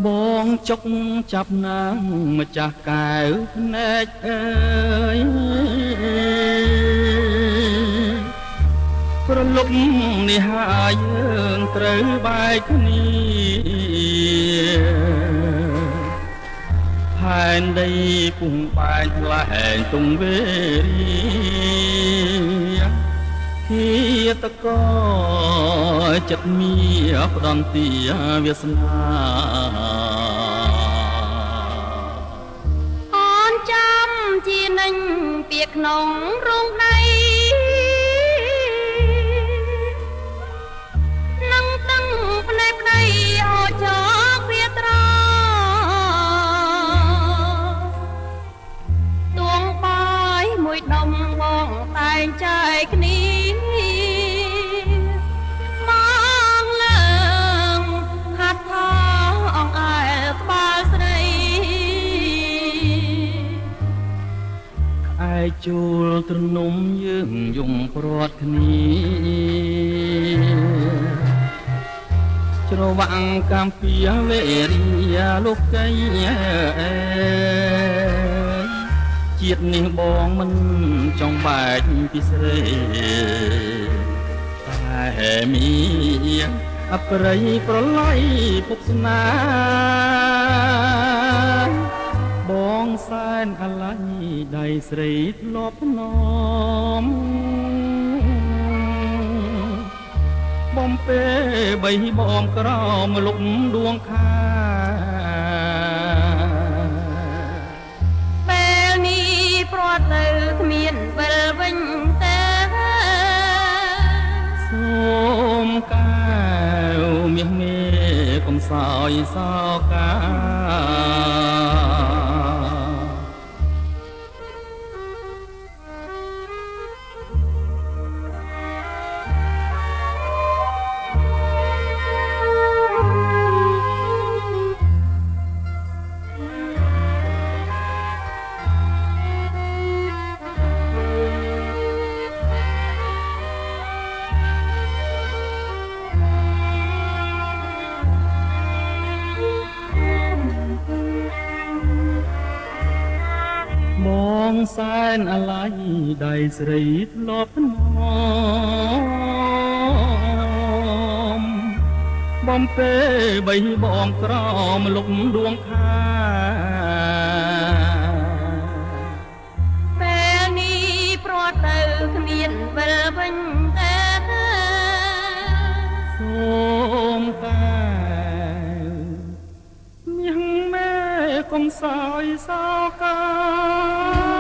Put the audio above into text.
បងចុកចាប់ណាងម្ចាស់កែវភ្នែកអើយប្រលប់នេះហើយយើងត្រូវបែកគ្នាផែនដីពុំបែកផ្លែងទុំវេរីហេតកចិត្តមៀផ្ដំទាវាសនាអូនចាំជានិញពាក្យក្នុងរោងដីនឹងដឹងភ្នែកប្តីអោចកវាត្រទួងបាយមួយដុំបងតែងចែកគ្នាមកឡើងហាត់ថាអង្អែលក្បាលស្រីឯជួលទ្រនំយើងយំព្រាត់គ្នាច្រវាក់កំពីវេរីលោកកៃជាតិនេះបងមិនចង់បែកពីស្រីតែមានអប្រិយប្រឡ័យពុកស្នាបងសែនអាឡ័យដៃស្រីធ្លាប់នំបំពេបីបងក្រមលុកដួងខាពេលនេះព្រាត់ទៅគ្មានវិលវិញទេសូមកែវមាសមេកុំសោយសោកាបងសែនអាឡ័យដៃស្រីធ្លាប់នំបំពេបីបងក្រមលុកដួងខាពេលនេះព្រាត់ទៅគ្មានវិលវិញទេសូមកែវមាសមេកុំសោយសោកា